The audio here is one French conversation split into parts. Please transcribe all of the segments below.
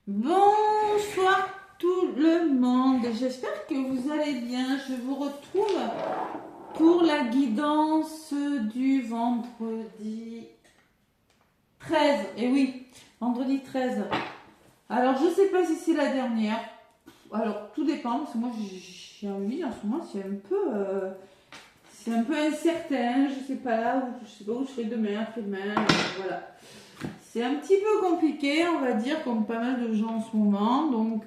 Bonsoir tout le monde, j'espère que vous allez bien. Je vous retrouve pour la guidance du vendredi 13. Et oui, vendredi 13. Alors je ne sais pas si c'est la dernière. Alors tout dépend, parce que moi j'ai envie en ce moment, c'est un peu incertain. Je sais pas où je serai demain, après-demain, voilà. C'est un petit peu compliqué, on va dire, comme pas mal de gens en ce moment. Donc,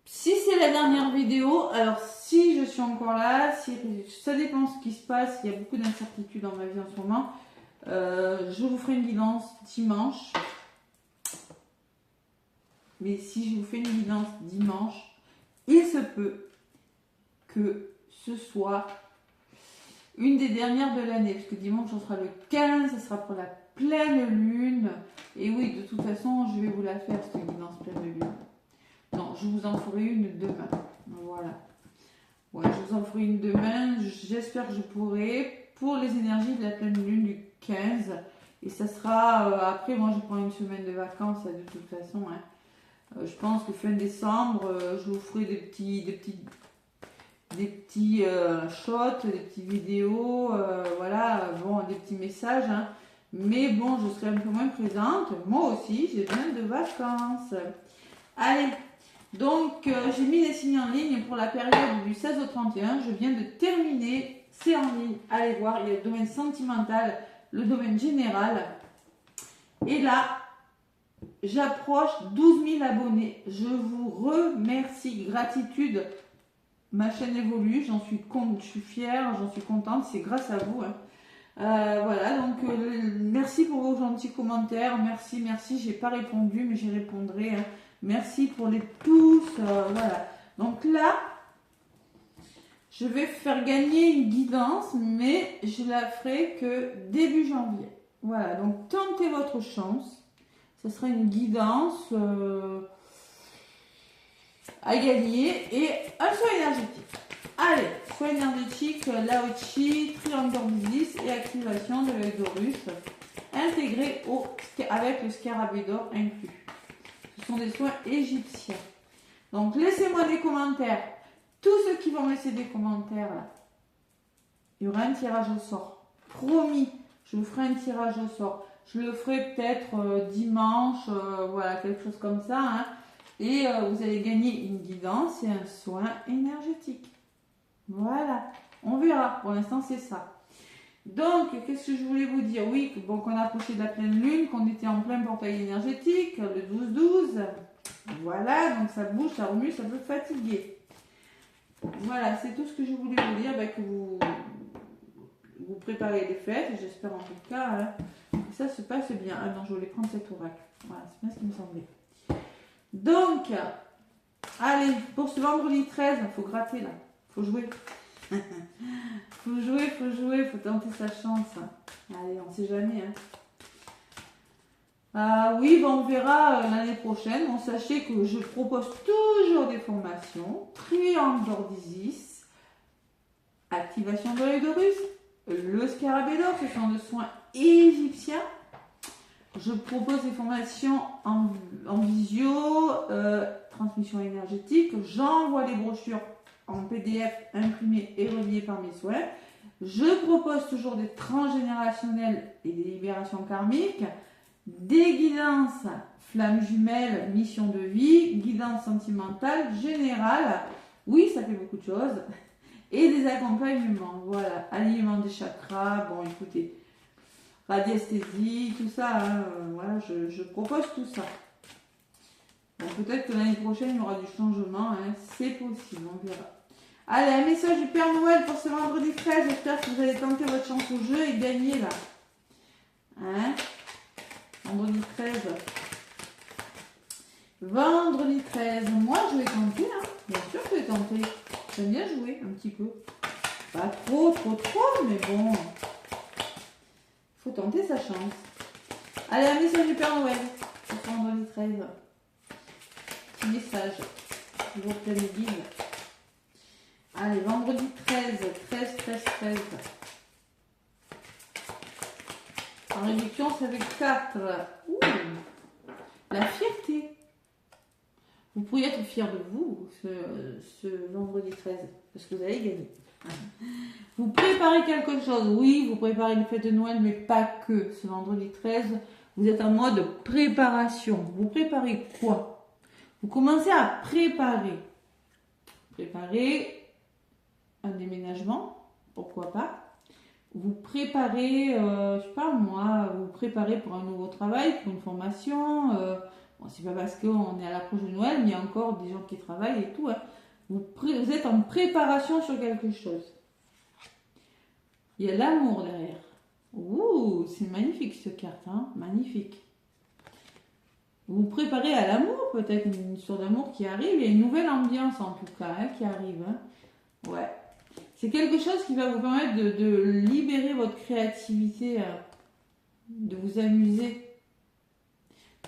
si c'est la dernière vidéo, alors si je suis encore là, si ça dépend ce qui se passe, il y a beaucoup d'incertitudes dans ma vie en ce moment. Je vous ferai une guidance dimanche. Mais si je vous fais une guidance dimanche, il se peut que ce soit une des dernières de l'année, parce que dimanche, on sera le 15, ce sera pour la pleine lune. Et oui, de toute façon, je vais vous la faire, cette guidance pleine lune. Non, je vous en ferai une demain. Voilà. Ouais, je vous en ferai une demain. J'espère que je pourrai pour les énergies de la pleine lune du 15. Et ça sera, après, moi, je prends une semaine de vacances, de toute façon. Hein. Je pense que fin décembre, je vous ferai des petits shots, des petites vidéos, voilà, bon, des petits messages. Hein. Mais bon, je serai un peu moins présente. Moi aussi, j'ai besoin de vacances. Allez, donc j'ai mis les signes en ligne pour la période du 16 au 31. Je viens de terminer. C'est en ligne. Allez voir, il y a le domaine sentimental, le domaine général. Et là, j'approche 12 000 abonnés. Je vous remercie. Gratitude. Ma chaîne évolue. Je suis fière, j'en suis contente. C'est grâce à vous. Hein. Voilà, donc merci pour vos gentils commentaires, merci, j'ai pas répondu mais j'y répondrai, hein. Merci pour les pouces, voilà. Donc là, je vais faire gagner une guidance, mais je la ferai que début janvier. Voilà, donc tentez votre chance, ce sera une guidance à gagner et un soin énergétique. Allez, soin énergétique, Lao Chi, triangle 10 et activation de l'œil d'Horus intégré avec le scarabée d'or inclus. Ce sont des soins égyptiens. Donc laissez-moi des commentaires. Tous ceux qui vont laisser des commentaires, là, il y aura un tirage au sort. Promis, je vous ferai un tirage au sort. Je le ferai peut-être dimanche, voilà, quelque chose comme ça. Hein. Et vous allez gagner une guidance et un soin énergétique. Voilà, on verra. Pour l'instant, c'est ça. Donc, qu'est-ce que je voulais vous dire? Oui, bon, qu'on approchait de la pleine lune, qu'on était en plein portail énergétique, le 12-12. Voilà, donc ça bouge, ça remue, ça peut fatiguer. Voilà, c'est tout ce que je voulais vous dire, que vous préparez les fêtes, j'espère en tout cas hein, que ça se passe bien. Ah non, je voulais prendre cet oracle. Voilà, c'est bien ce qui me semblait. Donc, allez, pour ce vendredi 13, il faut gratter là. Faut jouer. faut tenter sa chance. Allez, on sait jamais. Hein. Ah oui, bon, on verra l'année prochaine. Bon, sachez que je propose toujours des formations. Triangle d'or 10, activation de l'œil d'Horus, le scarabée d'or, ce sont des soins égyptiens. Je propose des formations en visio, transmission énergétique. J'envoie les brochures en PDF imprimé et relié par mes soins. Je propose toujours des transgénérationnels et des libérations karmiques, des guidances flammes jumelles, mission de vie, guidance sentimentale, générale, oui ça fait beaucoup de choses, et des accompagnements, voilà, alignement des chakras, bon écoutez, radiesthésie, tout ça, hein, voilà, je propose tout ça. Bon, peut-être que l'année prochaine il y aura du changement, hein, c'est possible, on verra. Allez, un message du Père Noël pour ce vendredi 13. J'espère que vous allez tenter votre chance au jeu et gagner là. Hein? Vendredi 13. Vendredi 13. Moi, je vais tenter. Hein. Bien sûr que je vais tenter. J'aime bien jouer un petit peu. Pas trop, mais bon. Il faut tenter sa chance. Allez, un message du Père Noël pour ce vendredi 13. Petit message. Je vous plein de guide. Allez, vendredi 13. En réduction, c'est avec 4. Ouh, la fierté. Vous pourriez être fier de vous ce vendredi 13, parce que vous allez gagner. Vous préparez quelque chose, oui, vous préparez les fêtes de Noël, mais pas que. Ce vendredi 13, vous êtes en mode préparation. Vous préparez quoi? Vous commencez à préparer. Préparer un déménagement, pourquoi pas. Vous préparez, je sais pas moi, vous préparez pour un nouveau travail, pour une formation. Bon, c'est pas parce qu'on est à l'approche de Noël, mais il y a encore des gens qui travaillent et tout. Hein. Vous êtes en préparation sur quelque chose. Il y a l'amour derrière. Ouh, c'est magnifique cette carte, hein, magnifique. Vous préparez à l'amour, peut-être une histoire d'amour qui arrive. Il y a une nouvelle ambiance en tout cas hein, qui arrive. Hein. Ouais. C'est quelque chose qui va vous permettre de libérer votre créativité, de vous amuser,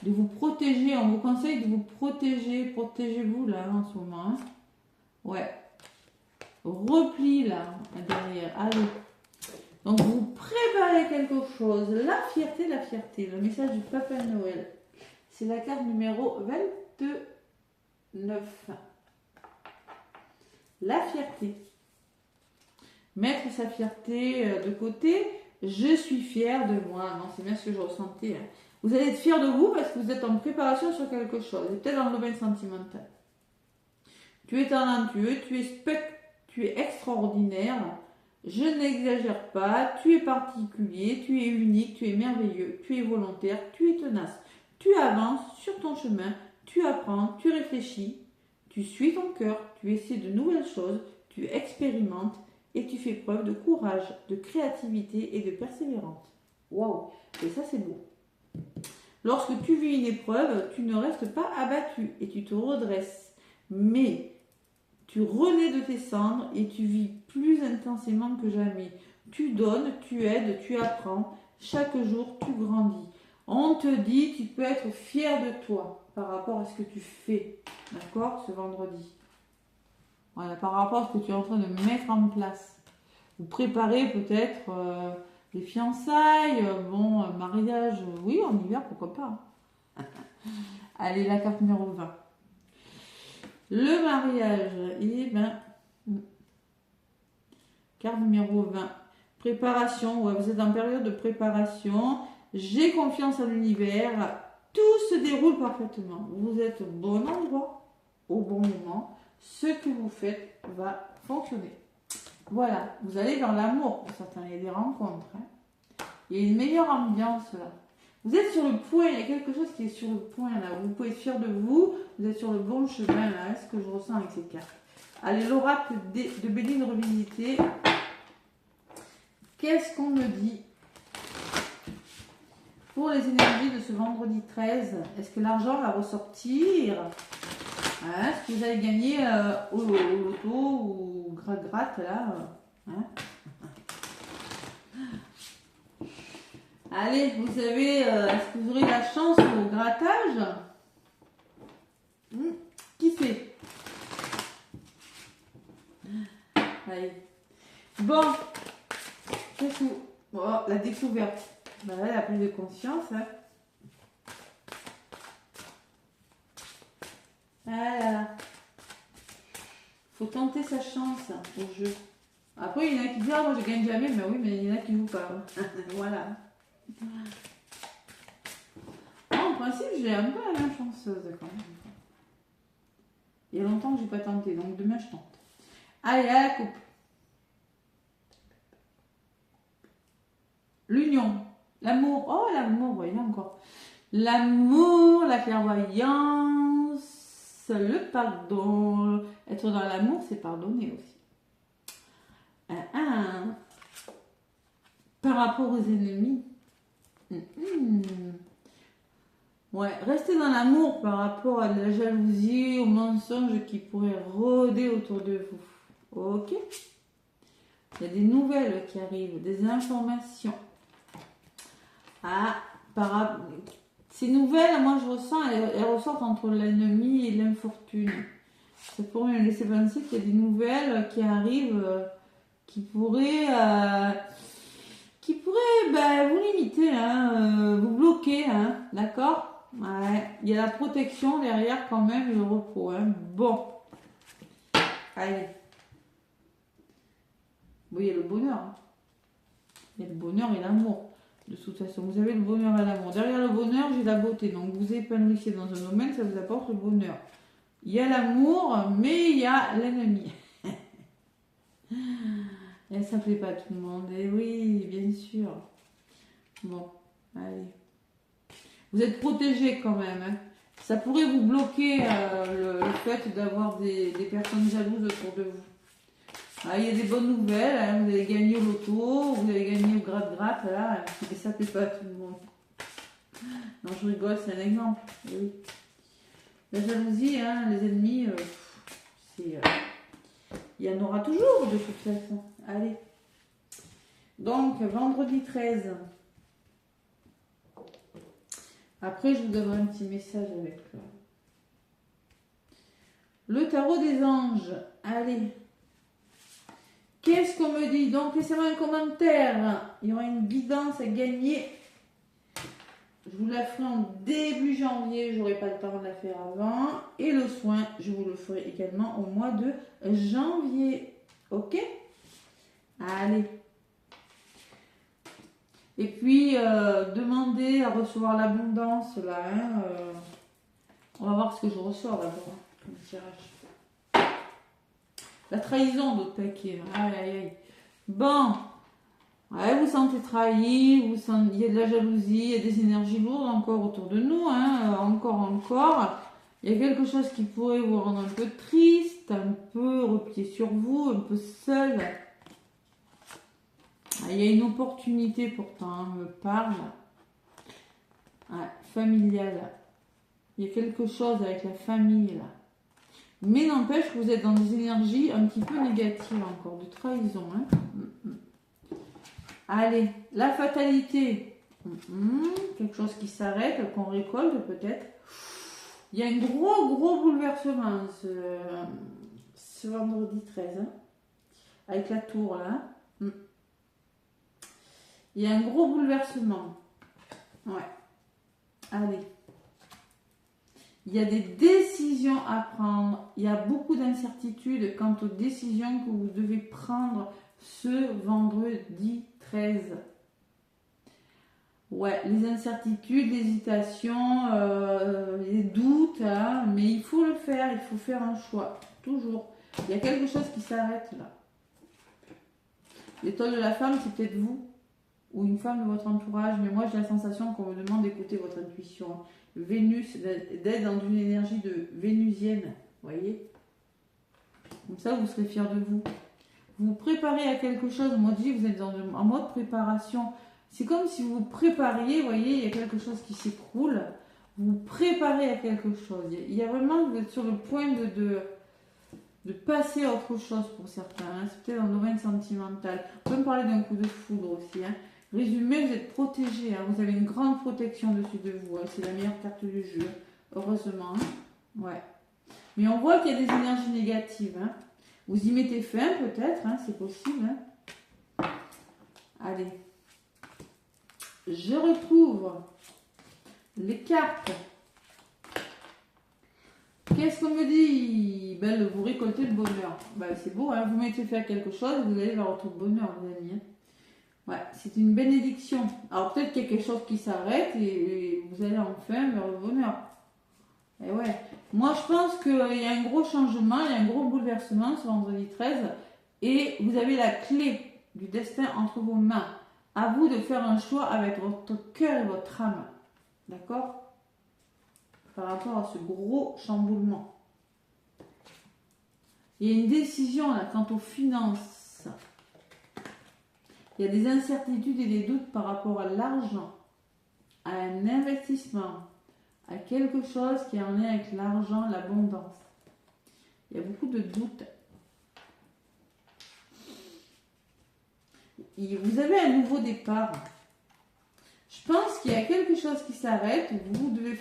de vous protéger. On vous conseille de vous protéger. Protégez-vous là en ce moment. Hein. Ouais. Repli là, derrière. Allez. Donc vous préparez quelque chose. La fierté. Le message du Papa Noël. C'est la carte numéro 29. La fierté. Mettre sa fierté de côté. Je suis fière de moi. Non, c'est bien ce que je ressentais. Hein. Vous allez être fier de vous parce que vous êtes en préparation sur quelque chose. Et peut-être dans le domaine sentimental. Tu es talentueux, tu es extraordinaire. Je n'exagère pas. Tu es particulier, tu es unique, tu es merveilleux, tu es volontaire, tu es tenace. Tu avances sur ton chemin, tu apprends, tu réfléchis, tu suis ton cœur, tu essaies de nouvelles choses, tu expérimentes et tu fais preuve de courage, de créativité et de persévérance. Waouh! Et ça, c'est beau. Lorsque tu vis une épreuve, tu ne restes pas abattu et tu te redresses. Mais tu renais de tes cendres et tu vis plus intensément que jamais. Tu donnes, tu aides, tu apprends. Chaque jour, tu grandis. On te dit, tu peux être fier de toi par rapport à ce que tu fais, d'accord, ce vendredi. Voilà, par rapport à ce que tu es en train de mettre en place. Vous préparez peut-être les fiançailles, mariage, oui, en hiver, pourquoi pas. Allez, la carte numéro 20. Le mariage, carte numéro 20. Préparation, ouais, vous êtes en période de préparation. J'ai confiance en l'univers. Tout se déroule parfaitement. Vous êtes au bon endroit, au bon moment. Ce que vous faites va fonctionner. Voilà, vous allez vers l'amour pour certains. Il y a des rencontres. Hein. Il y a une meilleure ambiance là. Vous êtes sur le point, il y a quelque chose qui est sur le point là. Vous pouvez être fier de vous. Vous êtes sur le bon chemin là. C'est ce que je ressens avec ces cartes. Allez, l'oracle de Béline revisité. Qu'est-ce qu'on me dit pour les énergies de ce vendredi 13? Est-ce que l'argent va ressortir? Hein, est-ce que vous allez gagner au loto ou gratte là hein? Allez, vous avez, est-ce que vous aurez la chance au grattage? Qui sait? Allez. Bon, c'est tout. Oh, la découverte. Ben là, la prise de conscience. Hein. Voilà. Faut tenter sa chance au jeu. Après, il y en a qui disent, ah, moi je gagne jamais, mais oui, mais il y en a qui vous parlent. Voilà. En principe, j'ai un peu la même chanceuse quand même. Il y a longtemps que j'ai pas tenté, donc demain je tente. Allez, à la coupe. L'union, l'amour, oh l'amour, voyez encore. L'amour, la clairvoyance, le pardon. Être dans l'amour, c'est pardonner aussi. Par rapport aux ennemis. Ouais, restez dans l'amour par rapport à la jalousie, aux mensonges qui pourraient rôder autour de vous. Ok? Il y a des nouvelles qui arrivent, des informations. Ces nouvelles, moi je ressens, elles ressortent entre l'ennemi et l'infortune. Ça pourrait me laisser penser qu'il y a des nouvelles qui arrivent qui pourraient vous limiter, hein, vous bloquer, hein, d'accord? Ouais, il y a la protection derrière quand même et le repos. Hein. Bon, allez. Vous voyez le bonheur. Hein. Il y a le bonheur et l'amour. De toute façon, vous avez le bonheur et l'amour. Derrière le bonheur, j'ai la beauté. Donc, vous épanouissez dans un domaine, ça vous apporte le bonheur. Il y a l'amour, mais il y a l'ennemi. Et ça ne plaît pas à tout le monde. Et oui, bien sûr. Bon, allez. Vous êtes protégé quand même. Hein. Ça pourrait vous bloquer le fait d'avoir des personnes jalouses autour de vous. Ah, il y a des bonnes nouvelles. Hein. Vous allez gagner au loto, vous allez gagner au gratte-gratte. Là, et ça ne plaît pas à tout le monde. Non, je rigole, c'est un exemple. Oui. La jalousie, hein, les ennemis, il y en aura toujours de toute façon. Allez. Donc, vendredi 13. Après, je vous donnerai un petit message avec le tarot des anges. Allez. Qu'est-ce qu'on me dit? Donc, laissez-moi un commentaire. Il y aura une guidance à gagner. Je vous la ferai en début janvier. Je n'aurai pas le temps de la faire avant. Et le soin, je vous le ferai également au mois de janvier. Ok? Allez. Et puis, demandez à recevoir l'abondance, là. Hein, on va voir ce que je ressors d'abord, hein, comme tirage. La trahison d'autres paquets. Aïe, aïe, aïe. Bon. Ouais, vous sentez trahi, il y a de la jalousie, il y a des énergies lourdes encore autour de nous. Hein, encore. Il y a quelque chose qui pourrait vous rendre un peu triste, un peu replié sur vous, un peu seul. Il y a une opportunité pourtant, hein, me parle. Ouais, familiale. Il y a quelque chose avec la famille là. Mais n'empêche que vous êtes dans des énergies un petit peu négatives encore, de trahison. Hein. Allez, la fatalité. Quelque chose qui s'arrête, qu'on récolte peut-être. Il y a un gros bouleversement ce vendredi 13. Hein, avec la tour là. Il y a un gros bouleversement. Ouais. Allez. Il y a des décisions à prendre. Il y a beaucoup d'incertitudes quant aux décisions que vous devez prendre ce vendredi 13. Ouais, les incertitudes, l'hésitation, les doutes, hein, mais il faut le faire, il faut faire un choix. Toujours. Il y a quelque chose qui s'arrête là. L'étoile de la femme, c'est peut-être vous. Ou une femme de votre entourage, mais moi j'ai la sensation qu'on me demande d'écouter votre intuition. Vénus, d'être dans une énergie de vénusienne, vous voyez? Comme ça, vous serez fiers de vous. Vous vous préparez à quelque chose, moi je dis, vous êtes en mode préparation. C'est comme si vous vous prépariez, vous voyez, il y a quelque chose qui s'écroule, vous vous préparez à quelque chose. Il y a vraiment, vous êtes sur le point de passer à autre chose pour certains. Hein. C'est peut-être dans le domaine sentimental. On peut me parler d'un coup de foudre aussi, hein. Résumé, vous êtes protégé, hein. Vous avez une grande protection dessus de vous, hein. C'est la meilleure carte du jeu, heureusement. Hein. Ouais. Mais on voit qu'il y a des énergies négatives. Hein. Vous y mettez fin peut-être, hein, c'est possible. Hein. Allez. Je retrouve les cartes. Qu'est-ce qu'on me dit? Ben, vous récoltez le bonheur. Ben, c'est beau, hein. Vous mettez faire quelque chose, vous allez vers votre bonheur, les amis. Hein. Ouais, c'est une bénédiction. Alors peut-être qu'il y a quelque chose qui s'arrête et vous allez enfin vers le bonheur. Et ouais. Moi je pense qu'il y a un gros changement, il y a un gros bouleversement ce vendredi 13 et vous avez la clé du destin entre vos mains. À vous de faire un choix avec votre cœur et votre âme. D'accord? Par rapport à ce gros chamboulement. Il y a une décision là quant aux finances. Il y a des incertitudes et des doutes par rapport à l'argent, à un investissement, à quelque chose qui est en lien avec l'argent, l'abondance. Il y a beaucoup de doutes. Et vous avez un nouveau départ. Je pense qu'il y a quelque chose qui s'arrête. Vous devez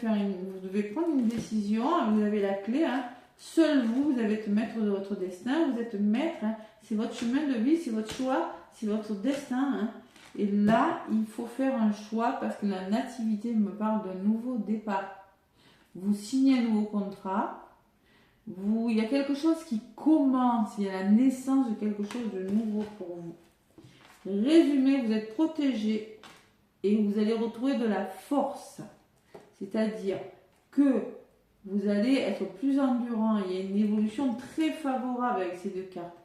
prendre une décision. Vous avez la clé. Hein. Seul vous allez être maître de votre destin. Vous êtes maître. Hein. C'est votre chemin de vie, c'est votre choix. C'est votre destin. Hein. Et là, il faut faire un choix parce que la nativité me parle d'un nouveau départ. vous signez un nouveau contrat, il y a quelque chose qui commence, il y a la naissance de quelque chose de nouveau pour vous. Résumé, vous êtes protégé et vous allez retrouver de la force. C'est-à-dire que vous allez être plus endurant. Il y a une évolution très favorable avec ces deux cartes.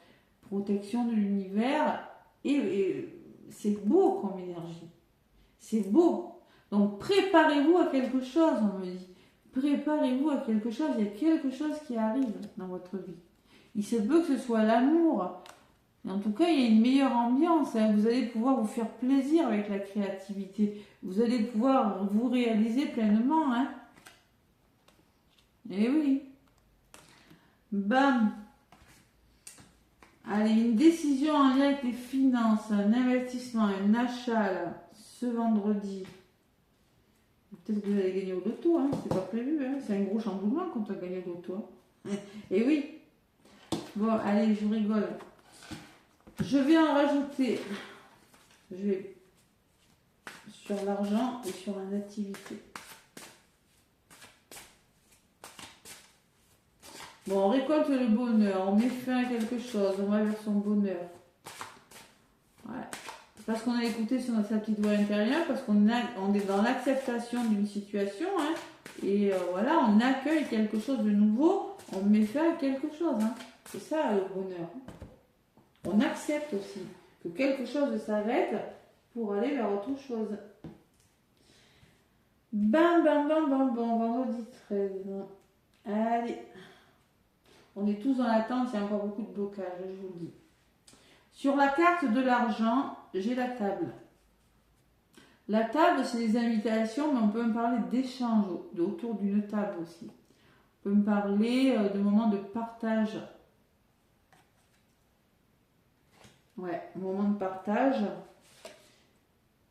Protection de l'univers et c'est beau comme énergie. C'est beau. Donc préparez-vous à quelque chose, on me dit. Préparez-vous à quelque chose. Il y a quelque chose qui arrive dans votre vie. Il se peut que ce soit l'amour. En tout cas, il y a une meilleure ambiance. Hein. Vous allez pouvoir vous faire plaisir avec la créativité. Vous allez pouvoir vous réaliser pleinement. Hein. Eh oui. Bam. Allez, une décision en lien avec les finances, un investissement, un achat là, ce vendredi. Peut-être que vous allez gagner au loto, hein. C'est pas prévu. Hein. C'est un gros chamboulement quand on a gagné au loto. Hein. Et oui. Bon, allez, je rigole. Je vais en rajouter. Je vais sur l'argent et sur la nativité. Bon, on récolte le bonheur, on met fin à quelque chose, on va vers son bonheur. Ouais. Parce qu'on a écouté sa petite voix intérieure, parce qu'on est dans l'acceptation d'une situation, hein, et voilà, on accueille quelque chose de nouveau, on met fin à quelque chose. Hein. C'est ça le bonheur. On accepte aussi que quelque chose s'arrête pour aller vers autre chose. Bam, bam, bam, bam, bam, vendredi 13. Allez. On est tous dans l'attente, il y a encore beaucoup de blocages, je vous le dis. Sur la carte de l'argent, j'ai la table. La table, c'est des invitations, mais on peut me parler d'échanges autour d'une table aussi. On peut me parler de moments de partage. Ouais, moment de partage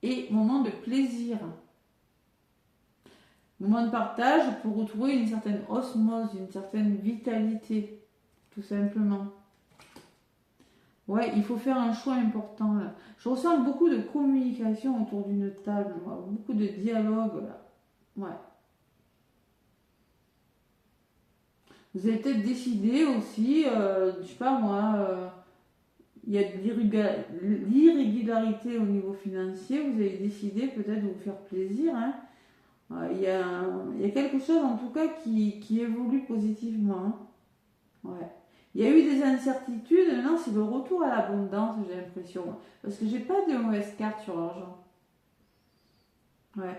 et moment de plaisir. Moment de partage pour retrouver une certaine osmose, une certaine vitalité, tout simplement. Ouais, il faut faire un choix important là. Je ressens beaucoup de communication autour d'une table, beaucoup de dialogue là. Ouais. Vous avez peut-être décidé aussi, je sais pas moi, il y a de l'irrégularité au niveau financier, vous avez décidé peut-être de vous faire plaisir. Hein. Il y a quelque chose en tout cas qui évolue positivement. Hein. Ouais. Il y a eu des incertitudes, maintenant c'est le retour à l'abondance, j'ai l'impression. Parce que j'ai pas de mauvaise carte sur l'argent. Ouais.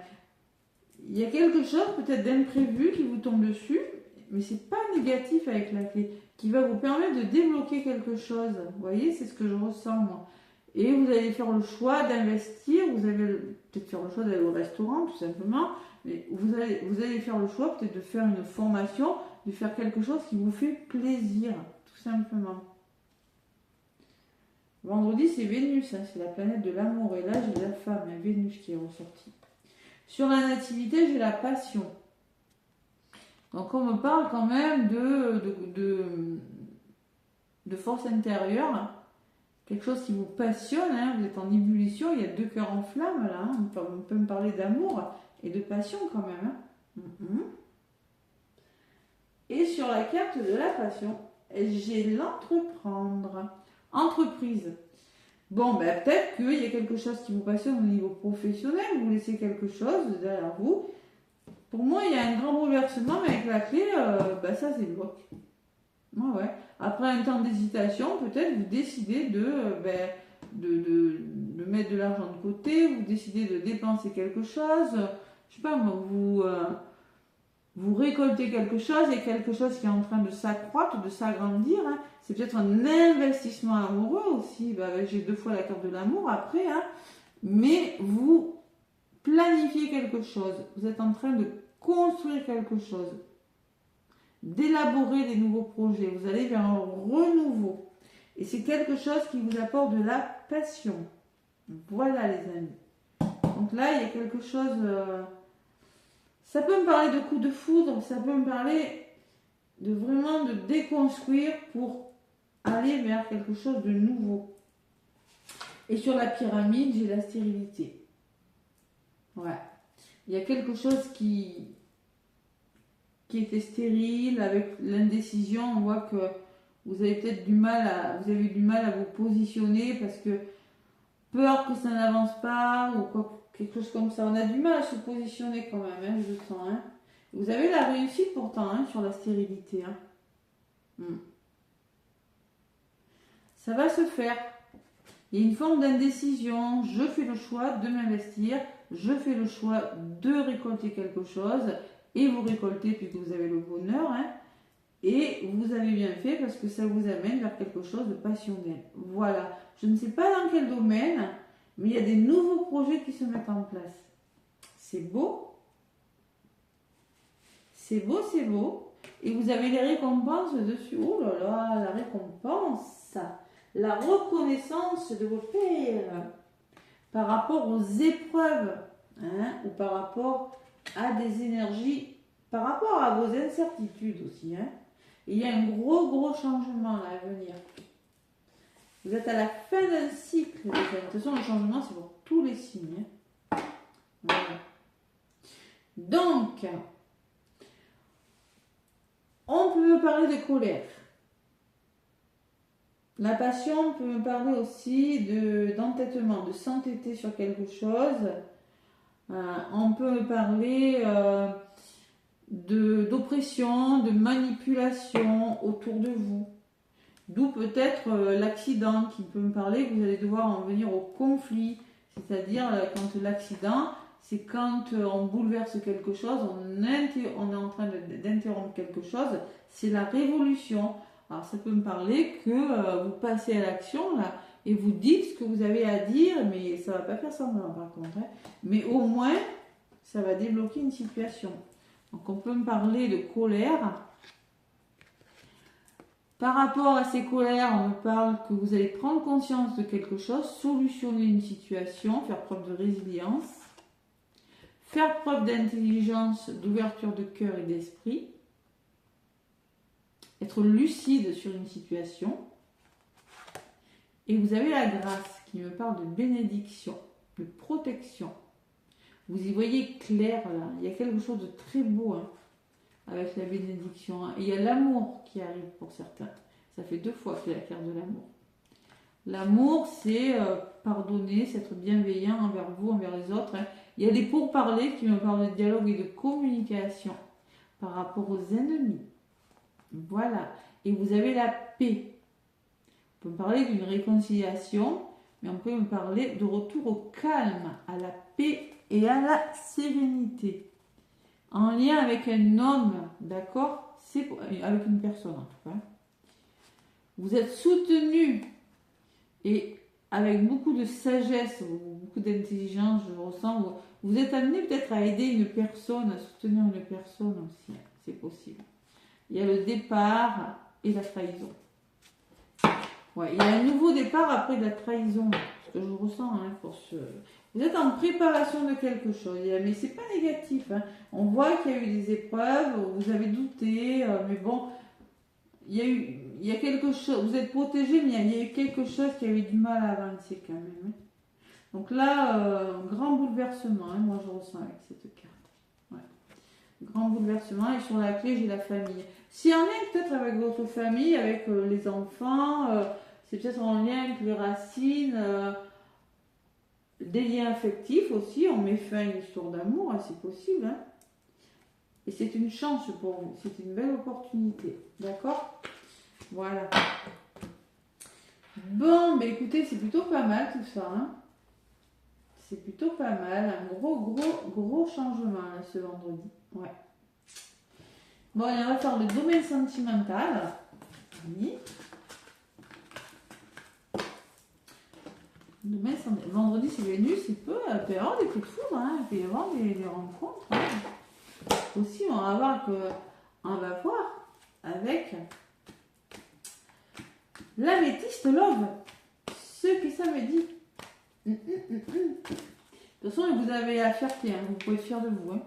Il y a quelque chose peut-être d'imprévu qui vous tombe dessus, mais c'est pas négatif avec la clé, qui va vous permettre de débloquer quelque chose. Vous voyez, c'est ce que je ressens moi. Et vous allez faire le choix d'investir, vous allez peut-être faire le choix d'aller au restaurant tout simplement, mais vous allez faire le choix peut-être de faire une formation, de faire quelque chose qui vous fait plaisir, tout simplement. Vendredi, c'est Vénus, hein, c'est la planète de l'amour, et là j'ai la femme, hein, Vénus qui est ressortie. Sur la nativité, j'ai la passion. Donc on me parle quand même de force intérieure, quelque chose qui vous passionne, hein, vous êtes en ébullition, il y a deux cœurs en flamme là, hein, on peut me parler d'amour et de passion quand même. Hein. Et sur la carte de la passion, j'ai l'entreprendre, entreprise. Bon, ben peut-être qu'il y a quelque chose qui vous passionne au niveau professionnel, vous laissez quelque chose derrière vous. Pour moi, il y a un grand bouleversement, mais avec la clé, ça c'est bloqué. Ouais. Après un temps d'hésitation, peut-être vous décidez de mettre de l'argent de côté, vous décidez de dépenser quelque chose, je sais pas moi, vous récoltez quelque chose et quelque chose qui est en train de s'accroître, de s'agrandir. Hein. C'est peut-être un investissement amoureux aussi. J'ai deux fois la carte de l'amour après. Hein. Mais vous planifiez quelque chose. Vous êtes en train de construire quelque chose. D'élaborer des nouveaux projets. Vous allez vers un renouveau. Et c'est quelque chose qui vous apporte de la passion. Voilà les amis. Donc là, il y a quelque chose... Ça peut me parler de coups de foudre, ça peut me parler de vraiment de déconstruire pour aller vers quelque chose de nouveau. Et sur la pyramide, j'ai la stérilité. Ouais. Il y a quelque chose qui qui était stérile, avec l'indécision, on voit que vous avez peut-être du mal vous avez du mal à vous positionner parce que peur que ça n'avance pas ou quoi, quelque chose comme ça. On a du mal à se positionner quand même, hein, je sens. Hein. Vous avez la réussite pourtant hein, sur la stérilité. Hein. Ça va se faire. Il y a une forme d'indécision. Je fais le choix de m'investir. Je fais le choix de récolter quelque chose. Et vous récoltez puisque vous avez le bonheur. Hein. Et vous avez bien fait parce que ça vous amène vers quelque chose de passionnel. Voilà. Je ne sais pas dans quel domaine, mais il y a des nouveaux projets qui se mettent en place. C'est beau. C'est beau, c'est beau. Et vous avez les récompenses dessus. Oh là là, la récompense. La reconnaissance de vos pairs par rapport aux épreuves hein, ou par rapport à des énergies, par rapport à vos incertitudes aussi. Hein. Il y a un gros changement là à venir. Vous êtes à la fin d'un cycle. De toute façon, le changement, c'est pour tous les signes. Hein. Voilà. Donc, on peut parler de colère. La passion peut me parler aussi d'entêtement, de s'entêter sur quelque chose. On peut me parler d'oppression, de manipulation autour de vous. D'où peut-être l'accident qui peut me parler que vous allez devoir en venir au conflit. C'est-à-dire quand l'accident, c'est quand on bouleverse quelque chose, on est en train d'interrompre quelque chose, c'est la révolution. Alors ça peut me parler que vous passez à l'action là et vous dites ce que vous avez à dire, mais ça ne va pas faire semblant par contre. Hein. Mais au moins, ça va débloquer une situation. Donc on peut me parler de colère. Par rapport à ces colères, on me parle que vous allez prendre conscience de quelque chose, solutionner une situation, faire preuve de résilience, faire preuve d'intelligence, d'ouverture de cœur et d'esprit, être lucide sur une situation. Et vous avez la grâce qui me parle de bénédiction, de protection. Vous y voyez clair là, il y a quelque chose de très beau hein, avec la bénédiction. Hein. Et il y a l'amour qui arrive pour certains. Ça fait 2 fois qu'il y a la carte de l'amour. L'amour, c'est pardonner, c'est être bienveillant envers vous, envers les autres. Hein. Il y a des pourparlers qui me parlent de dialogue et de communication par rapport aux ennemis. Voilà. Et vous avez la paix. On peut me parler d'une réconciliation, mais on peut me parler de retour au calme, à la paix et à la sérénité. En lien avec un homme, d'accord? C'est avec une personne en tout cas. Vous êtes soutenu et avec beaucoup de sagesse, beaucoup d'intelligence, je ressens. Vous êtes amené peut-être à aider une personne, à soutenir une personne aussi. C'est possible. Il y a le départ et la trahison. Ouais, il y a un nouveau départ après de la trahison. Ce que je ressens hein, pour ce... Vous êtes en préparation de quelque chose, mais c'est pas négatif. Hein. On voit qu'il y a eu des épreuves, vous avez douté, mais bon, il y a quelque chose, vous êtes protégé, mais il y a eu quelque chose qui avait du mal à avancer quand même. Hein. Donc là, grand bouleversement, hein, moi je ressens avec cette carte. Ouais. Grand bouleversement, et sur la clé, j'ai la famille. C'est en lien peut-être avec votre famille, avec les enfants, c'est peut-être en lien avec les racines. Des liens affectifs aussi, on met fin à une histoire d'amour, hein, c'est possible. Hein. Et c'est une chance pour vous, c'est une belle opportunité. D'accord? Voilà. Bon, ben écoutez, c'est plutôt pas mal tout ça. Hein. C'est plutôt pas mal. Un gros changement là, ce vendredi. Ouais. Bon, allez, on va faire le domaine sentimental. Oui. Demain, vendredi, c'est Vénus, il peut y avoir des coups de foudre, hein, il peut y avoir des rencontres. Hein. Aussi, on va voir avec l'améthyste love, ce que ça me dit. De toute façon, vous avez la fierté, hein, vous pouvez être fier de vous. Hein.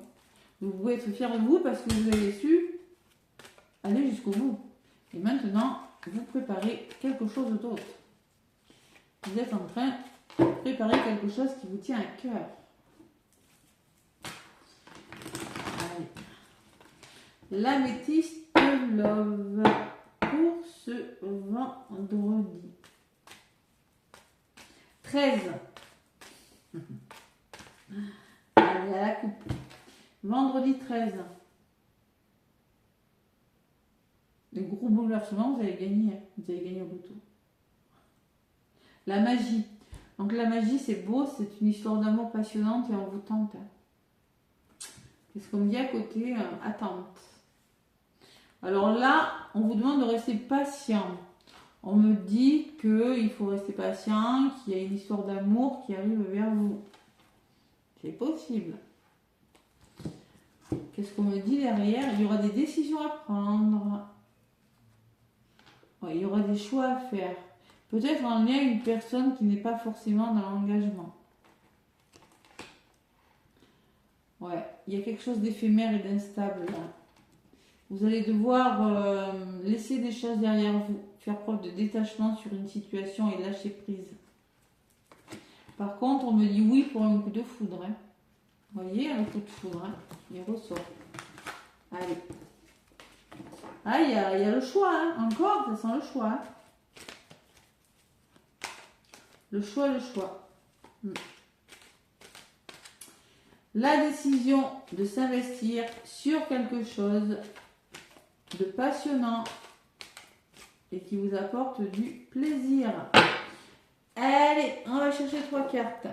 Vous pouvez être fier de vous parce que vous avez su aller jusqu'au bout. Et maintenant, vous préparez quelque chose d'autre. Vous êtes en train de préparer quelque chose qui vous tient à cœur. Allez. L'améthyste love pour ce vendredi. 13. Allez, à la coupe. Vendredi 13. Le gros bouleversement, vous avez gagné. Vous avez gagné au retour. La magie. Donc la magie, c'est beau, c'est une histoire d'amour passionnante et envoûtante. Qu'est-ce qu'on me dit à côté? Attente. Alors là, on vous demande de rester patient. On me dit qu'il faut rester patient, qu'il y a une histoire d'amour qui arrive vers vous. C'est possible. Qu'est-ce qu'on me dit derrière? Il y aura des décisions à prendre. Ouais, il y aura des choix à faire. Peut-être en lien avec une personne qui n'est pas forcément dans l'engagement. Ouais, il y a quelque chose d'éphémère et d'instable là. Vous allez devoir laisser des choses derrière vous, faire preuve de détachement sur une situation et lâcher prise. Par contre, on me dit oui pour un coup de foudre. Hein. Vous voyez, un coup de foudre, hein. Il ressort. Allez. Ah, il y a le choix, hein. Encore, ça sent le choix. Hein. Le choix. La décision de s'investir sur quelque chose de passionnant et qui vous apporte du plaisir. Allez, on va chercher 3 cartes.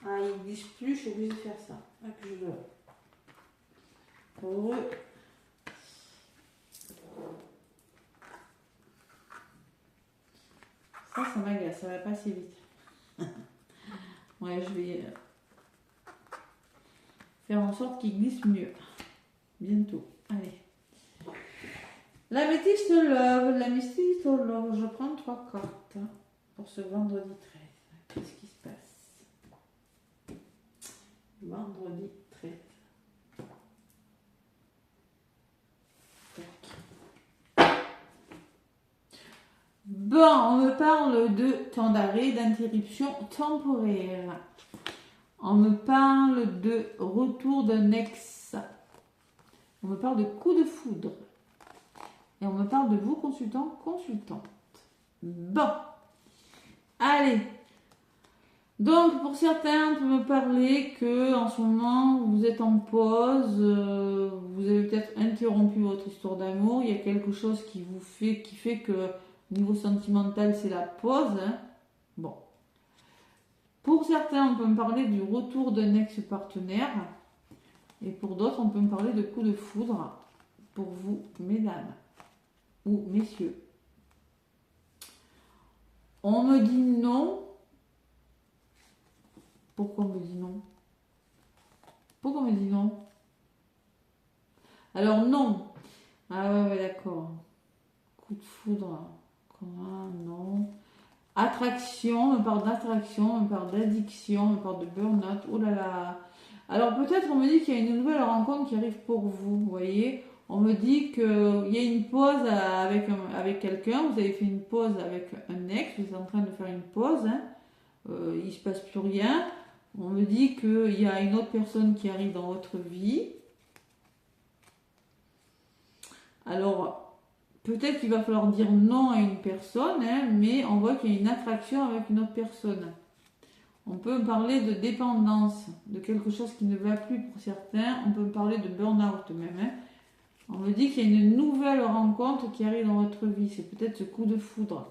Ah, ils ne disent plus, je suis obligée de faire ça. Ah, que je dois. Heureux. Ça m'agace, ça va pas assez vite. Ouais, je vais faire en sorte qu'il glisse mieux. Bientôt. Allez. L'améthyste love. L'améthyste love. Je prends 3 cartes pour ce vendredi 13. Qu'est-ce qui se passe? Vendredi 13. Bon, on me parle de temps d'arrêt, d'interruption temporaire. On me parle de retour d'un ex. On me parle de coup de foudre. Et on me parle de vous, consultant, consultante. Bon. Allez. Donc, pour certains, on peut me parler que en ce moment, vous êtes en pause. Vous avez peut-être interrompu votre histoire d'amour. Il y a quelque chose qui fait que niveau sentimental, c'est la pause. Hein. Bon. Pour certains, on peut me parler du retour d'un ex-partenaire. Et pour d'autres, on peut me parler de coup de foudre pour vous, mesdames ou messieurs. On me dit non. Pourquoi on me dit non? Pourquoi on me dit non? Alors non. Ah ouais, d'accord. Coup de foudre. Comment? Non. Attraction, on me parle d'attraction, on me parle d'addiction, on me parle de burn-out. Oh là là. Alors peut-être on me dit qu'il y a une nouvelle rencontre qui arrive pour vous, vous voyez. On me dit qu'il y a une pause avec quelqu'un, vous avez fait une pause avec un ex, vous êtes en train de faire une pause, hein. Il ne se passe plus rien. On me dit qu'il y a une autre personne qui arrive dans votre vie. Alors, peut-être qu'il va falloir dire non à une personne, hein, mais on voit qu'il y a une attraction avec une autre personne. On peut parler de dépendance, de quelque chose qui ne va plus pour certains. On peut parler de burn-out même. Hein. On me dit qu'il y a une nouvelle rencontre qui arrive dans votre vie. C'est peut-être ce coup de foudre.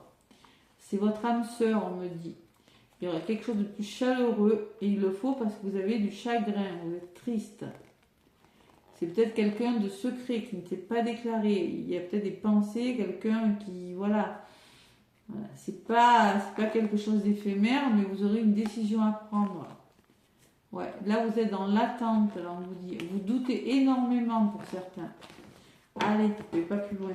C'est votre âme sœur, on me dit. Il y aura quelque chose de plus chaleureux et il le faut parce que vous avez du chagrin, vous êtes triste. C'est peut-être quelqu'un de secret qui ne s'est pas déclaré. Il y a peut-être des pensées, quelqu'un qui, voilà. C'est pas quelque chose d'éphémère, mais vous aurez une décision à prendre. Ouais, là vous êtes dans l'attente, là on vous dit. Vous doutez énormément pour certains. Allez, je vais pas plus loin.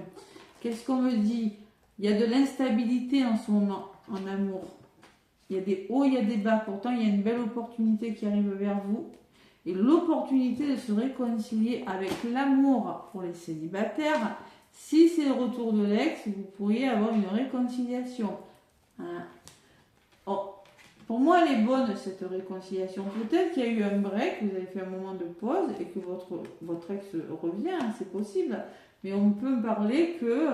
Qu'est-ce qu'on me dit? Il y a de l'instabilité en ce moment, en amour. Il y a des hauts, il y a des bas. Pourtant, il y a une belle opportunité qui arrive vers vous. Et l'opportunité de se réconcilier avec l'amour pour les célibataires. Si c'est le retour de l'ex, vous pourriez avoir une réconciliation. Hein. Oh, Pour moi, elle est bonne, cette réconciliation. Peut-être qu'il y a eu un break, vous avez fait un moment de pause et que votre ex revient, hein, c'est possible. Mais on peut me parler que,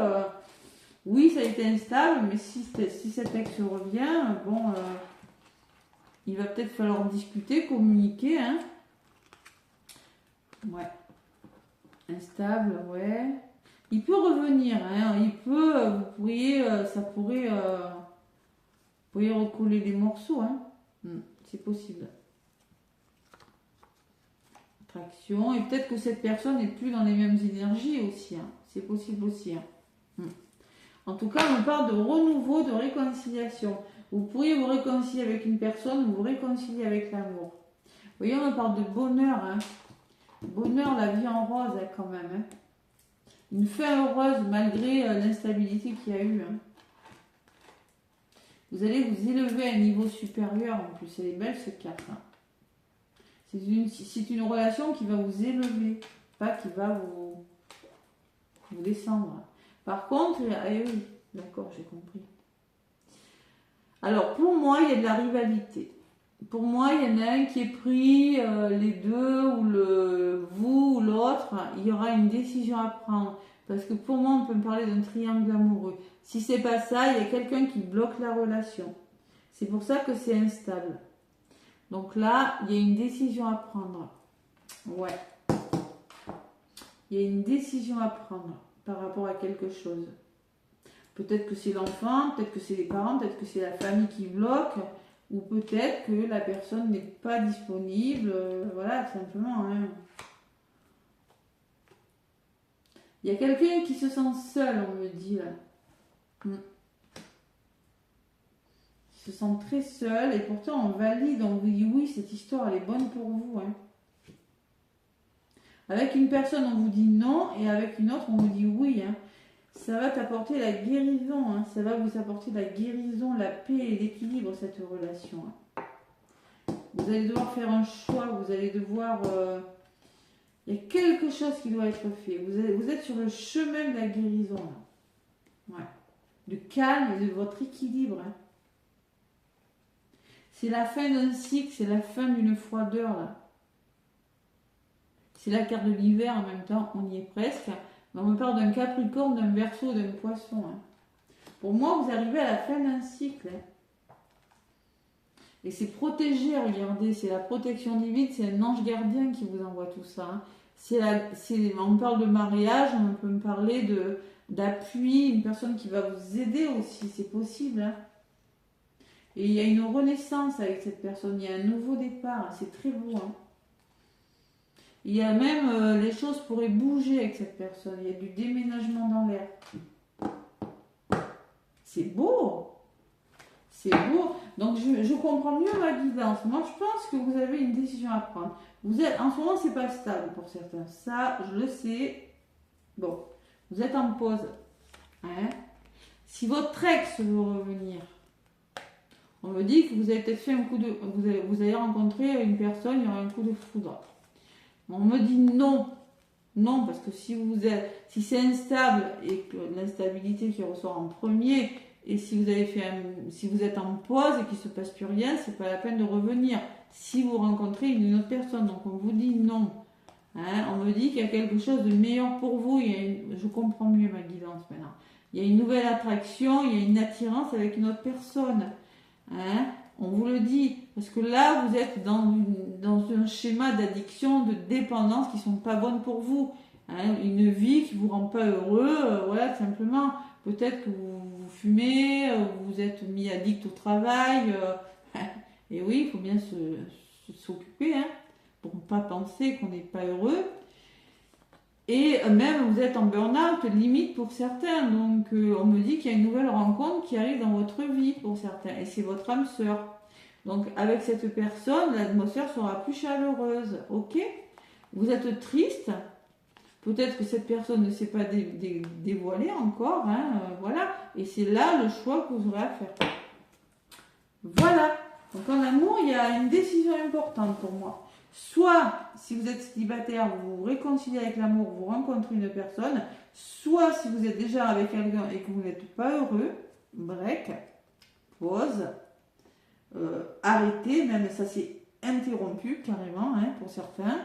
oui, ça a été instable, mais si cet ex revient, bon, il va peut-être falloir discuter, communiquer, hein. Ouais. Instable, ouais. Il peut revenir, hein. Il peut, vous pourriez, vous pourriez recoller les morceaux, hein. C'est possible. Attraction, et peut-être que cette personne n'est plus dans les mêmes énergies aussi, hein. C'est possible aussi, hein. En tout cas, on parle de renouveau, de réconciliation. Vous pourriez vous réconcilier avec une personne, vous réconcilier avec l'amour. Vous voyez, on parle de bonheur, hein. Bonheur, la vie en rose, hein, quand même, hein. Une fin heureuse malgré l'instabilité qu'il y a eu, hein. Vous allez vous élever à un niveau supérieur, en plus, elle est belle cette carte, hein. C'est une relation qui va vous élever, pas qui va vous descendre. Par contre, oui, d'accord, j'ai compris. Alors, pour moi, il y a de la rivalité. Pour moi, il y en a un qui est pris, les deux, ou vous ou l'autre, il y aura une décision à prendre. Parce que pour moi, on peut me parler d'un triangle amoureux. Si c'est pas ça, il y a quelqu'un qui bloque la relation. C'est pour ça que c'est instable. Donc là, il y a une décision à prendre. Ouais. Il y a une décision à prendre par rapport à quelque chose. Peut-être que c'est l'enfant, peut-être que c'est les parents, peut-être que c'est la famille qui bloque, ou peut-être que la personne n'est pas disponible. Voilà, simplement, hein. Il y a quelqu'un qui se sent seul, on me dit là. Qui se sent très seul, et pourtant on valide, on vous dit oui, cette histoire elle est bonne pour vous, hein. Avec une personne on vous dit non, et avec une autre on vous dit oui, hein. Ça va t'apporter la guérison, hein. Ça va vous apporter la guérison, la paix et l'équilibre, cette relation, hein. Vous allez devoir faire un choix, vous allez devoir... il y a quelque chose qui doit être fait. Vous êtes sur le chemin de la guérison, là. Ouais. Du calme et de votre équilibre, hein. C'est la fin d'un cycle, c'est la fin d'une froideur, là. C'est la carte de l'hiver en même temps, on y est presque. Mais on me parle d'un Capricorne, d'un Verseau, d'un Poisson, hein. Pour moi, vous arrivez à la fin d'un cycle, hein. Et c'est protégé, regardez, c'est la protection divine, c'est un ange gardien qui vous envoie tout ça, hein. On parle de mariage, on peut me parler d'appui, une personne qui va vous aider aussi, c'est possible, hein. Et il y a une renaissance avec cette personne, il y a un nouveau départ, c'est très beau, hein. Il y a même, les choses pourraient bouger avec cette personne, il y a du déménagement dans l'air. C'est beau. C'est beau. Donc, je comprends mieux ma guidance. Moi, je pense que vous avez une décision à prendre. En ce moment, c'est pas stable pour certains. Ça, je le sais. Bon, vous êtes en pause, hein. Si votre ex veut revenir, on me dit que vous avez peut-être fait un coup de... Vous allez rencontrer une personne, il y aura un coup de foudre. On me dit non. Non, parce que si c'est instable et que l'instabilité qui ressort en premier, et si vous êtes en pause et qu'il ne se passe plus rien, c'est pas la peine de revenir. Si vous rencontrez une autre personne, donc on vous dit non. Hein, on me dit qu'il y a quelque chose de meilleur pour vous. Je comprends mieux ma guidance maintenant. Il y a une nouvelle attraction, il y a une attirance avec une autre personne. Hein, on vous le dit, parce que là, vous êtes dans un schéma d'addiction, de dépendance qui ne sont pas bonnes pour vous. Hein, une vie qui ne vous rend pas heureux, voilà, simplement. Peut-être que vous fumez, vous êtes mis addict au travail. Et oui, il faut bien s'occuper, hein, pour ne pas penser qu'on n'est pas heureux. Et même, vous êtes en burn-out, limite pour certains. Donc, on me dit qu'il y a une nouvelle rencontre qui arrive dans votre vie pour certains. Et c'est votre âme sœur. Donc, avec cette personne, l'atmosphère sera plus chaleureuse. Ok? Vous êtes triste. Peut-être que cette personne ne s'est pas dévoilée encore. Hein, voilà. Et c'est là le choix que vous aurez à faire. Voilà. Donc, en amour, il y a une décision importante pour moi. Soit, si vous êtes célibataire, vous vous réconciliez avec l'amour, vous rencontrez une personne. Soit, si vous êtes déjà avec quelqu'un et que vous n'êtes pas heureux, break, pause, arrêté, même ça s'est interrompu carrément hein, pour certains.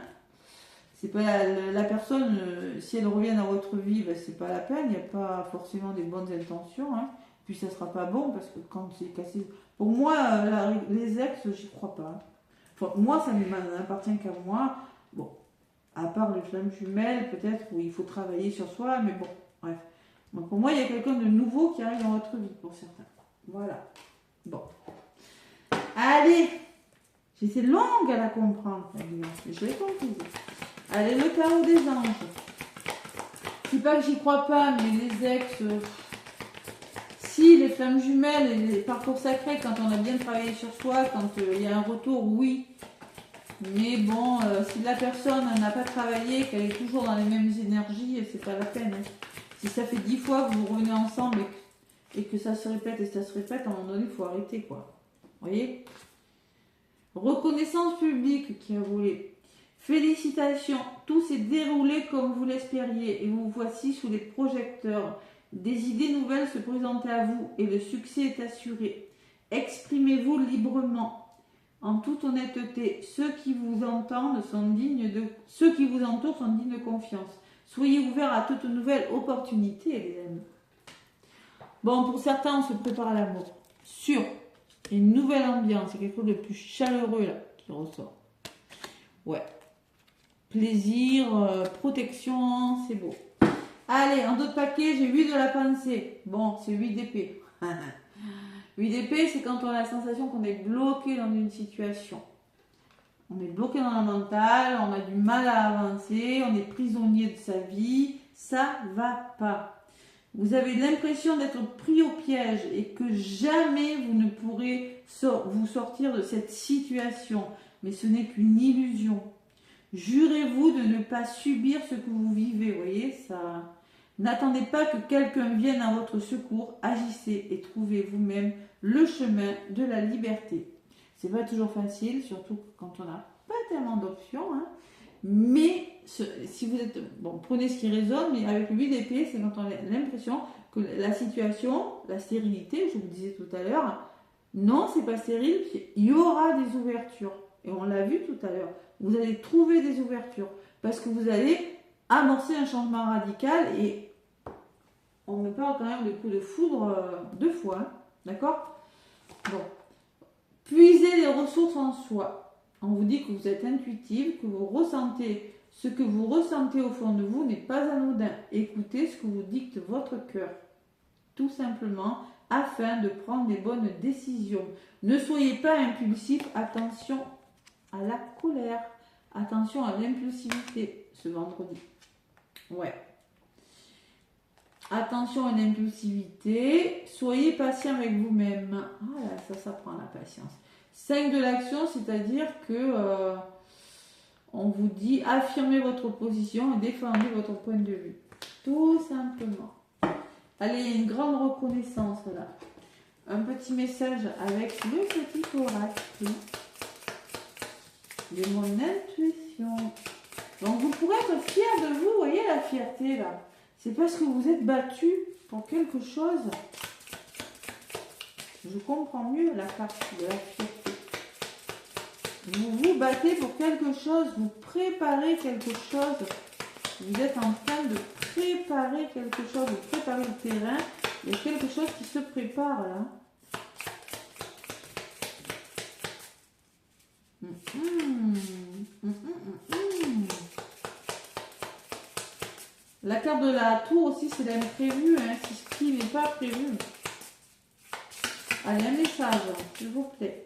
C'est pas la personne, si elle revient dans votre vie, ben, c'est pas la peine, il n'y a pas forcément des bonnes intentions. Hein. Puis ça sera pas bon parce que quand c'est cassé. Pour moi, les ex, j'y crois pas. Enfin, moi, ça ne m'appartient qu'à moi. Bon, à part les flammes jumelles, peut-être où il faut travailler sur soi, mais bon, bref. Donc pour moi, il y a quelqu'un de nouveau qui arrive dans votre vie, pour certains. Voilà. Bon. Allez, c'est longue à la comprendre, je l'ai compris. Allez, le tarot des anges. C'est pas que j'y crois pas, mais les ex... Si, les flammes jumelles et les parcours sacrés, quand on a bien travaillé sur soi, quand il y a un retour, oui. Mais bon, si la personne n'a pas travaillé, qu'elle est toujours dans les mêmes énergies, c'est pas la peine. Hein. Si ça fait 10 fois que vous revenez ensemble et que ça se répète et ça se répète, à un moment donné, il faut arrêter, quoi. Vous voyez? Reconnaissance publique qui a volé. Félicitations, tout s'est déroulé comme vous l'espériez et vous voici sous les projecteurs. Des idées nouvelles se présentaient à vous et le succès est assuré. Exprimez-vous librement. En toute honnêteté, ceux qui vous entourent sont dignes de confiance. Soyez ouverts à toute nouvelle opportunité, les amis. Bon, pour certains, on se prépare à l'amour. Sûr. Une nouvelle ambiance, c'est quelque chose de plus chaleureux là qui ressort. Ouais. Plaisir, protection, c'est beau. Allez, en d'autres paquets, j'ai 8 de la pensée. Bon, c'est 8 d'épée. 8 d'épée, c'est quand on a la sensation qu'on est bloqué dans une situation. On est bloqué dans la mentale, on a du mal à avancer, on est prisonnier de sa vie, ça va pas. Vous avez l'impression d'être pris au piège et que jamais vous ne pourrez vous sortir de cette situation. Mais ce n'est qu'une illusion. Jurez-vous de ne pas subir ce que vous vivez, vous voyez, ça... N'attendez pas que quelqu'un vienne à votre secours, agissez et trouvez vous-même le chemin de la liberté. C'est pas toujours facile, surtout quand on n'a pas tellement d'options, hein. Mais si vous êtes... Bon, prenez ce qui résonne, mais avec le 8 d'épée, c'est quand on a l'impression que la situation, la stérilité, je vous disais tout à l'heure, non, c'est pas stérile, il y aura des ouvertures. Et on l'a vu tout à l'heure. Vous allez trouver des ouvertures parce que vous allez amorcer un changement radical et on me parle quand même de coups de foudre 2 fois, hein, d'accord? Bon. Puisez les ressources en soi. On vous dit que vous êtes intuitive, que vous ressentez ce que vous ressentez au fond de vous n'est pas anodin. Écoutez ce que vous dicte votre cœur, tout simplement, afin de prendre les bonnes décisions. Ne soyez pas impulsif, attention à la colère, attention à l'impulsivité ce vendredi. Ouais. Attention à l'impulsivité, soyez patient avec vous-même. Ah là, ça s'apprend la patience. 5 de l'action, c'est-à-dire que on vous dit affirmez votre position et défendez votre point de vue. Tout simplement. Allez, une grande reconnaissance là. Un petit message avec le petit oracle de mon intuition. Donc vous pourrez être fiers de vous, vous voyez la fierté là. C'est parce que vous êtes battu pour quelque chose. Je comprends mieux la partie de la fierté. Vous vous battez pour quelque chose, vous préparez quelque chose. Vous êtes en train de préparer quelque chose, de préparer le terrain. Il y a quelque chose qui se prépare là. La carte de la tour aussi, c'est l'imprévu, hein, c'est ce qui n'est pas prévu. Allez, un message, s'il vous plaît.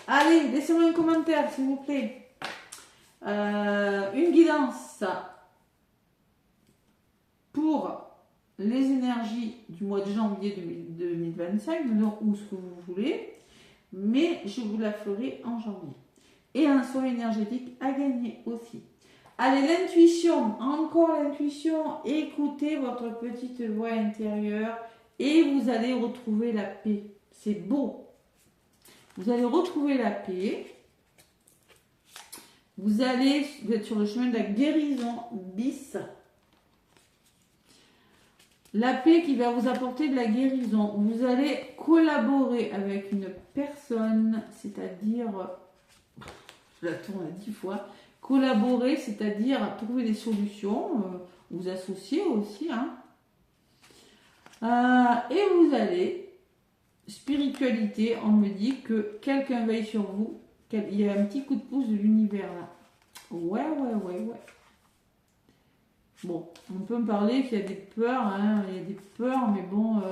Allez, laissez-moi un commentaire, s'il vous plaît. Une guidance pour les énergies du mois de janvier 2025, ou ce que vous voulez, mais je vous la ferai en janvier. Et un soin énergétique à gagner aussi. Allez, l'intuition, encore l'intuition, écoutez votre petite voix intérieure et vous allez retrouver la paix. C'est beau. Vous allez retrouver la paix. Vous êtes sur le chemin de la guérison bis. La paix qui va vous apporter de la guérison. Vous allez collaborer avec une personne, c'est-à-dire, je la tourne à 10 fois, collaborer, c'est-à-dire trouver des solutions, vous associer aussi, hein. Et vous allez, spiritualité, on me dit que quelqu'un veille sur vous, il y a un petit coup de pouce de l'univers là. Ouais. Bon, on peut me parler qu'il y a des peurs, hein, il y a des peurs, mais bon,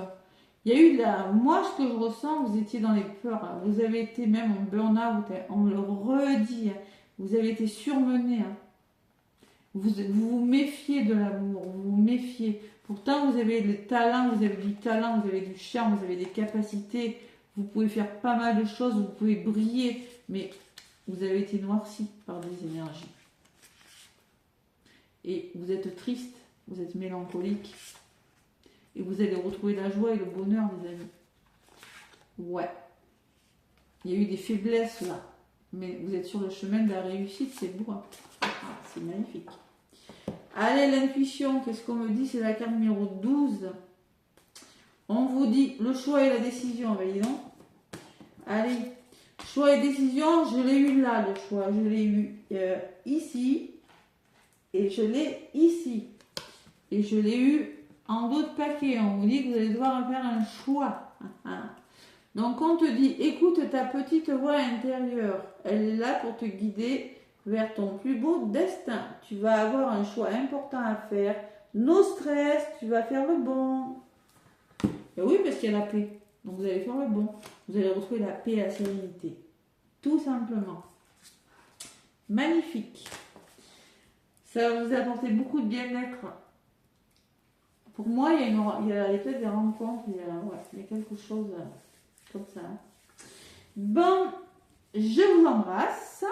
il y a eu de la... Moi, ce que je ressens, vous étiez dans les peurs, hein. Vous avez été même en burn-out, on le redit, hein. Vous avez été surmené, hein. Vous vous méfiez de l'amour, vous vous méfiez. Pourtant, vous avez le talent, vous avez du talent, vous avez du charme, vous avez des capacités, vous pouvez faire pas mal de choses, vous pouvez briller, mais vous avez été noirci par des énergies. Et vous êtes triste, vous êtes mélancolique. Et vous allez retrouver la joie et le bonheur, mes amis. Ouais. Il y a eu des faiblesses là. Mais vous êtes sur le chemin de la réussite, c'est beau. Hein. Ah, c'est magnifique. Allez, l'intuition, qu'est-ce qu'on me dit? C'est la carte numéro 12. On vous dit le choix et la décision, voyez donc. Allez, choix et décision, je l'ai eu là, le choix. Je l'ai eu ici. Et je l'ai ici. Et je l'ai eu en d'autres paquets. On vous dit que vous allez devoir faire un choix. Donc on te dit, écoute ta petite voix intérieure. Elle est là pour te guider vers ton plus beau destin. Tu vas avoir un choix important à faire. No stress, tu vas faire le bon. Et oui, parce qu'il y a la paix. Donc vous allez faire le bon. Vous allez retrouver la paix et la sérénité. Tout simplement. Magnifique. Ça va vous apporter beaucoup de bien-être. Pour moi, il y a peut-être des rencontres, il y a quelque chose comme ça. Bon, je vous embrasse.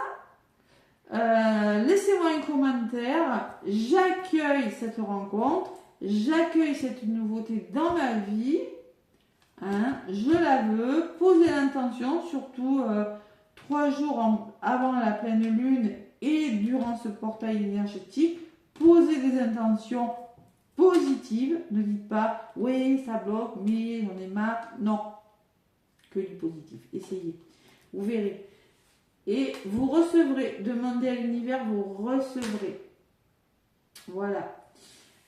Laissez-moi un commentaire. J'accueille cette rencontre. J'accueille cette nouveauté dans ma vie. Hein, je la veux. Posez l'intention, surtout 3 jours avant la pleine lune et durant ce portail énergétique. Posez des intentions positives. Ne dites pas oui, ça bloque, mais j'en ai marre. Non, que du positif. Essayez. Vous verrez. Et vous recevrez. Demandez à l'univers, vous recevrez. Voilà.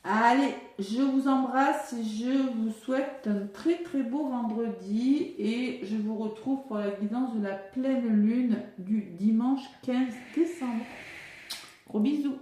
Allez, je vous embrasse. Je vous souhaite un très très beau vendredi. Et je vous retrouve pour la guidance de la pleine lune du dimanche 15 décembre. Gros bisous.